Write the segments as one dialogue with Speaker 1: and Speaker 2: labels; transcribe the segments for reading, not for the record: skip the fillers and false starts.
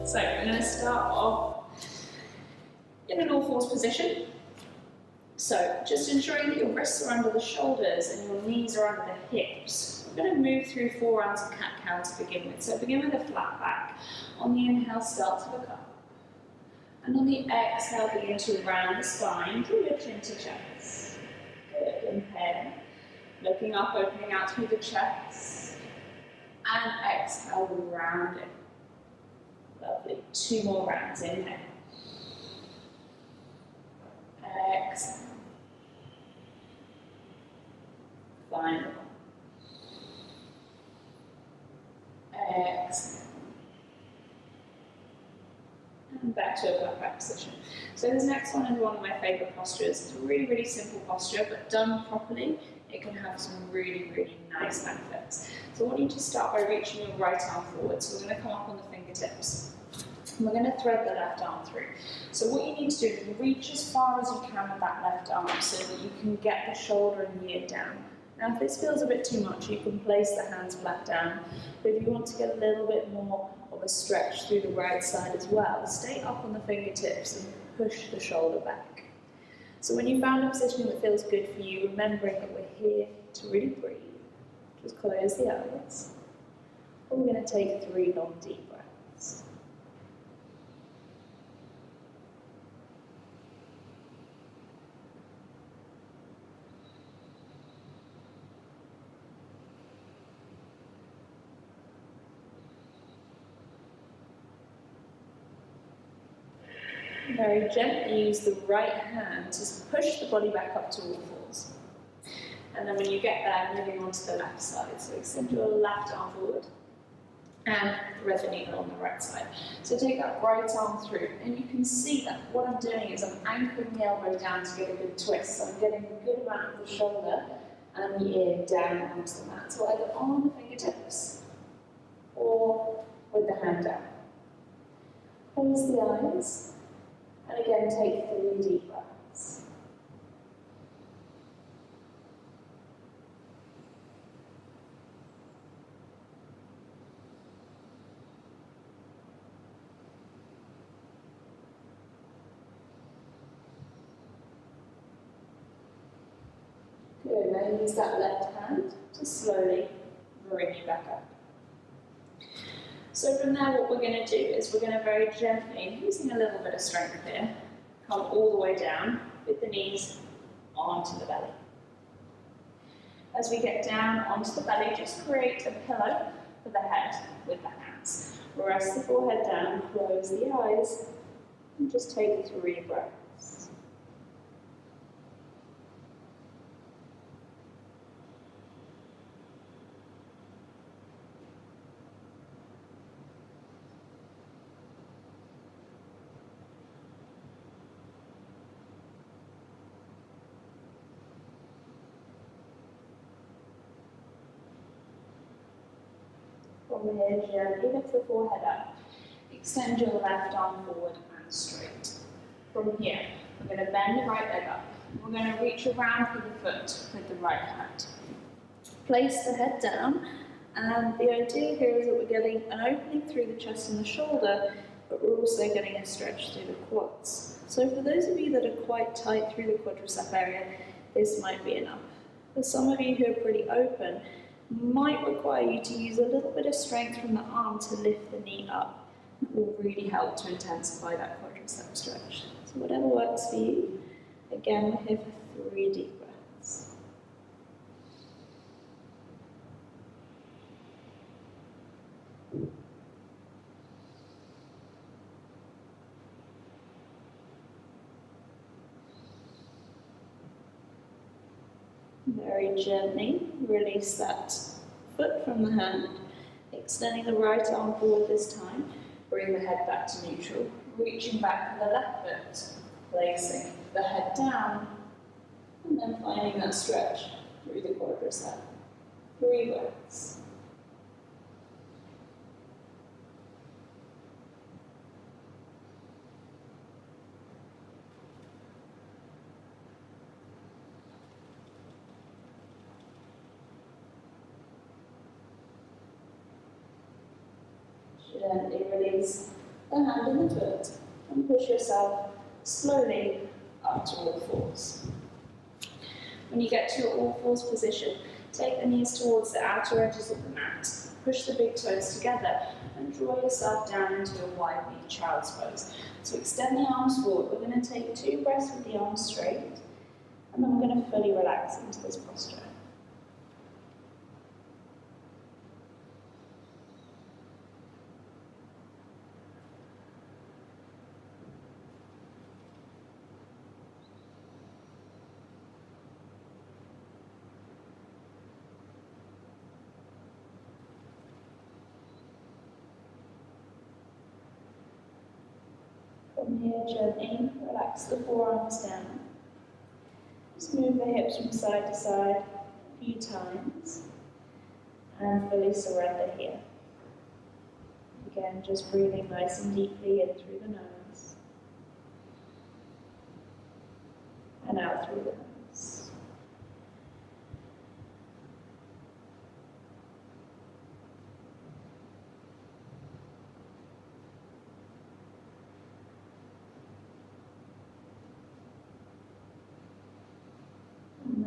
Speaker 1: So we're going to start off in an all-fours position. So just ensuring that your wrists are under the shoulders and your knees are under the hips. We're going to move through 4 rounds of cat-cow to begin with. So begin with a flat back. On the inhale, start to look up. And on the exhale, begin to round the spine, draw your chin to chest. Good, inhale. Looking up, opening out through the chest. And exhale, rounding. Lovely. 2 more rounds, inhale. Exhale. Final. Exhale. And back to a flat back position. So this next one is one of my favourite postures. It's a really, really simple posture, but done properly, it can have some really, really nice benefits. So I want you to start by reaching your right arm forward. So we're going to come up on the fingertips. And we're going to thread the left arm through. So what you need to do is reach as far as you can with that left arm so that you can get the shoulder and ear down. Now if this feels a bit too much, you can place the hands flat down. But if you want to get a little bit more of a stretch through the right side as well, stay up on the fingertips and push the shoulder back. So when you found a position that feels good for you, remembering that we're here to really breathe, just close the eyes. And we're going to take 3 long deep breaths. Very gently use the right hand to push the body back up to all fours. And then when you get there, moving on to the left side. So extend your left arm forward and thread the needle on the right side. So take that right arm through, and you can see that what I'm doing is I'm anchoring the elbow down to get a good twist. So I'm getting a good amount of the shoulder and the ear down onto the mat. So either on the fingertips or with the hand down. Close the eyes. And again, take 3 deep breaths. Good, now use that left hand to slowly bring you back up. So from there, what we're going to do is we're going to very gently, using a little bit of strength here, come all the way down with the knees onto the belly. As we get down onto the belly, just create a pillow for the head with the hands. Rest the forehead down, close the eyes, and just take 3 breaths. From here, gently lift the forehead up. Extend your left arm forward and straight. From here, we're going to bend the right leg up. We're going to reach around with the foot with the right hand. Place the head down, and the idea here is that we're getting an opening through the chest and the shoulder, but we're also getting a stretch through the quads. So for those of you that are quite tight through the quadricep area, this might be enough. For some of you who are pretty open, might require you to use a little bit of strength from the arm to lift the knee up. It will really help to intensify that quadricep stretch. So whatever works for you. Again, we're here for 3 deep breaths. Very gently release that foot from the hand, extending the right arm forward this time. Bring the head back to neutral, reaching back for the left foot, placing the head down, and then finding that stretch through the quadricep. 3 breaths. Gently release the hand in the foot, and push yourself slowly up to all fours. When you get to your all fours position, take the knees towards the outer edges of the mat, push the big toes together, and draw yourself down into a wide knee child's pose. So extend the arms forward. We're going to take 2 breaths with the arms straight, and then we're going to fully relax into this posture. From here, gently relax the forearms down. Just move the hips from side to side a few times and fully surrender here. Again, just breathing nice and deeply in through the nose and out through the nose.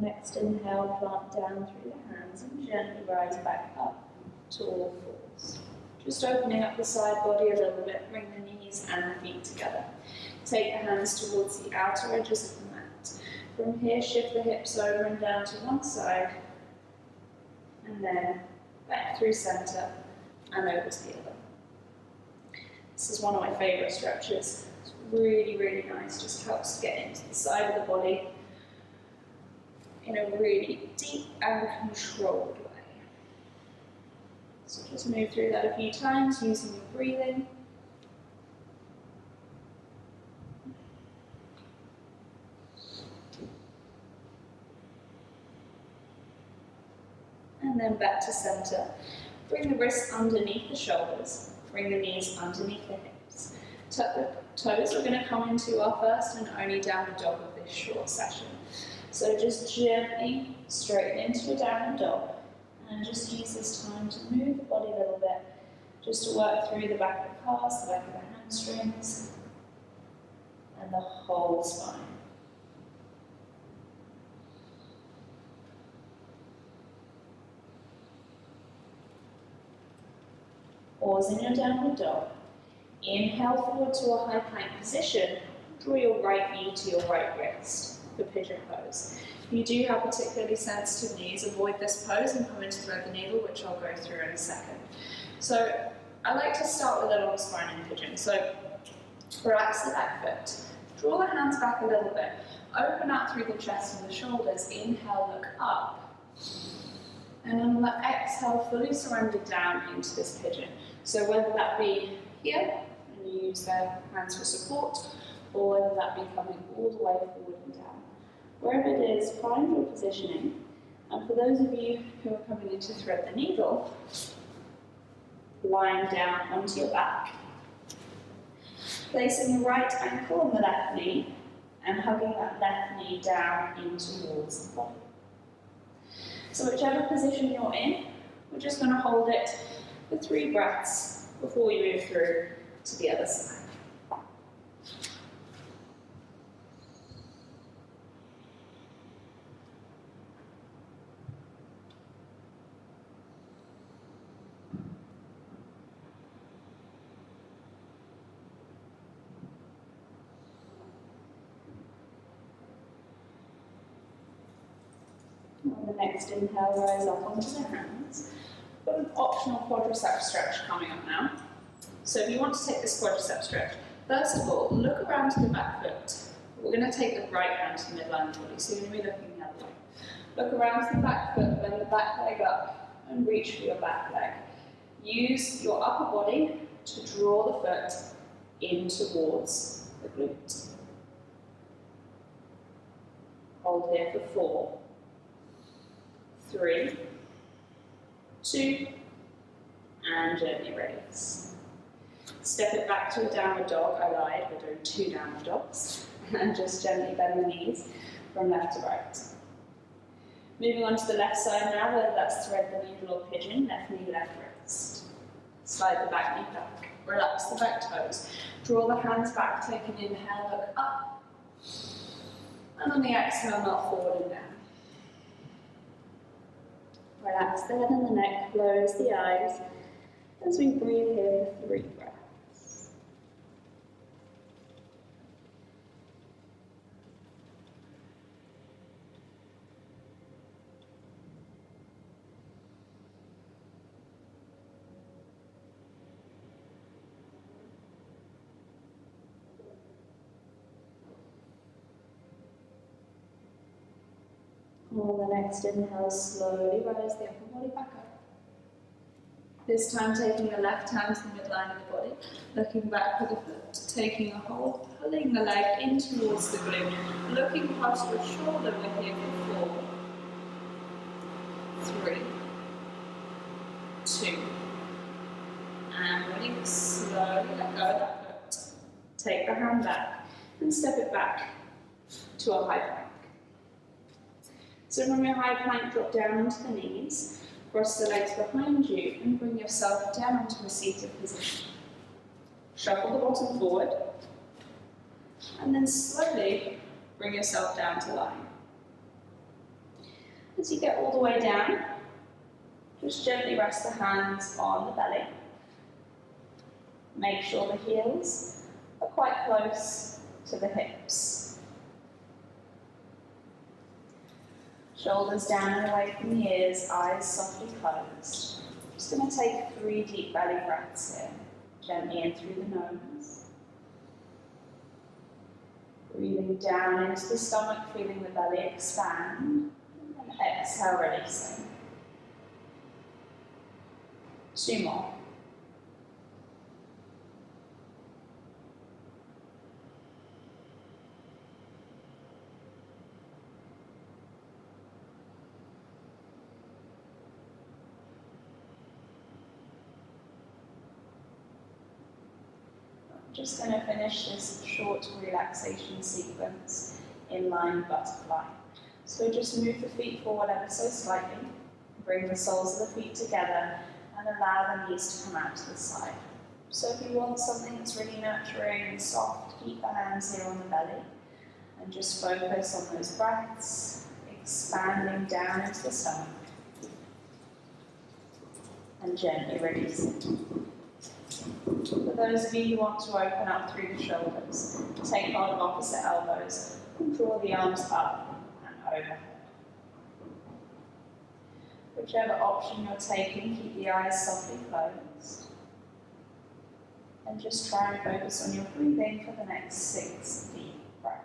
Speaker 1: Next inhale, plant down through the hands and gently rise back up to all fours. Just opening up the side body a little bit, bring the knees and the feet together. Take the hands towards the outer edges of the mat. From here, shift the hips over and down to one side, and then back through center and over to the other. This is one of my favorite stretches. It's really, really nice, just helps to get into the side of the body in a really deep and controlled way. So just move through that a few times using your breathing. And then back to center. Bring the wrists underneath the shoulders. Bring the knees underneath the hips. Tuck the toes. We're going to come into our first and only downward dog of this short session. So just gently straighten into a downward dog and just use this time to move the body a little bit, just to work through the back of the calves, the back of the hamstrings, and the whole spine. Pause in your downward dog. Inhale forward to a high plank position. Draw your right knee to your right wrist. The pigeon pose. If you do have particularly sensitive knees, avoid this pose and come into thread the needle, which I'll go through in a second. So I like to start with a long spine in pigeon. So relax the back foot. Draw the hands back a little bit. Open up through the chest and the shoulders. Inhale, look up. And on the exhale, fully surrender down into this pigeon. So whether that be here, and you use the hands for support, or whether that be coming all the way forward and down. Wherever it is, find your positioning. And for those of you who are coming in to thread the needle, lying down onto your back, placing the right ankle on the left knee, and hugging that left knee down in towards the body. So whichever position you're in, we're just going to hold it for 3 breaths before we move through to the other side. On the next inhale, rise up onto the hands. Got an optional quadricep stretch coming up now. So if you want to take this quadricep stretch, first of all, look around to the back foot. We're going to take the right hand to the midline of the body, so you're going to be looking the other way. Look around to the back foot, bend the back leg up, and reach for your back leg. Use your upper body to draw the foot in towards the glute. Hold here for 4, 3, 2, and gently release. Step it back to a downward dog. I lied, we're doing 2 downward dogs. And just gently bend the knees from left to right. Moving on to the left side now, whether that's thread the needle or pigeon, left knee, left wrist. Slide the back knee back. Relax the back toes. Draw the hands back, take an inhale, look up. And on the exhale, melt forward and down. Relax the head and the neck, close the eyes as we breathe here for 3 breaths. On the next inhale, slowly rise the upper body back up. This time taking the left hand to the midline of the body, looking back with the foot, taking a hold, pulling the leg in towards the glute, looking past your shoulder, we're here for 4, 3, 2, and ready, slowly let go of that foot. Take the hand back and step it back to a high plank. So from your high plank, drop down onto the knees, cross the legs behind you and bring yourself down onto a seated position. Shuffle the bottom forward and then slowly bring yourself down to line. As you get all the way down, just gently rest the hands on the belly. Make sure the heels are quite close to the hips. Shoulders down and away from the ears, eyes softly closed. Just going to take 3 deep belly breaths here. Gently in through the nose. Breathing down into the stomach, feeling the belly expand. And exhale, releasing. 2 more. Just going to finish this short relaxation sequence in lying butterfly. So just move the feet forward ever so slightly, bring the soles of the feet together and allow the knees to come out to the side. So if you want something that's really nurturing and soft, keep the hands here on the belly and just focus on those breaths, expanding down into the stomach and gently releasing. For those of you who want to open up through the shoulders, take hold of opposite elbows and draw the arms up and overhead. Whichever option you're taking, keep the eyes softly closed. And just try and focus on your breathing for the next 6 deep breaths.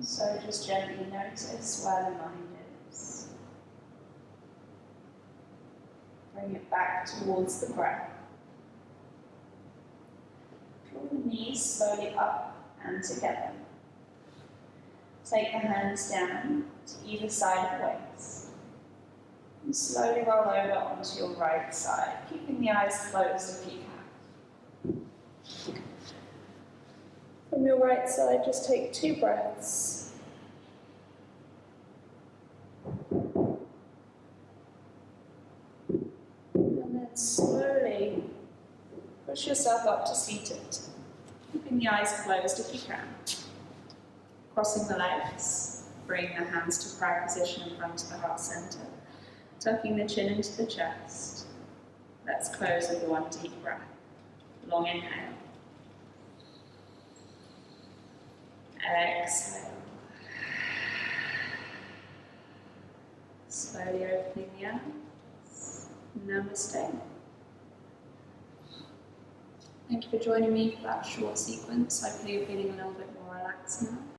Speaker 1: So just gently notice where the mind is. Bring it back towards the breath. Draw the knees slowly up and together. Take the hands down to either side of the waist. And slowly roll over onto your right side, keeping the eyes closed if you can. From your right side, just take 2 breaths. And then slowly push yourself up to seated, keeping the eyes closed if you can. Crossing the legs, bring the hands to prayer position in front of the heart center, tucking the chin into the chest. Let's close with 1 deep breath. Long inhale. Exhale. Slowly opening the eyes. Namaste. Thank you for joining me for that short sequence. Hopefully you're feeling a little bit more relaxed now.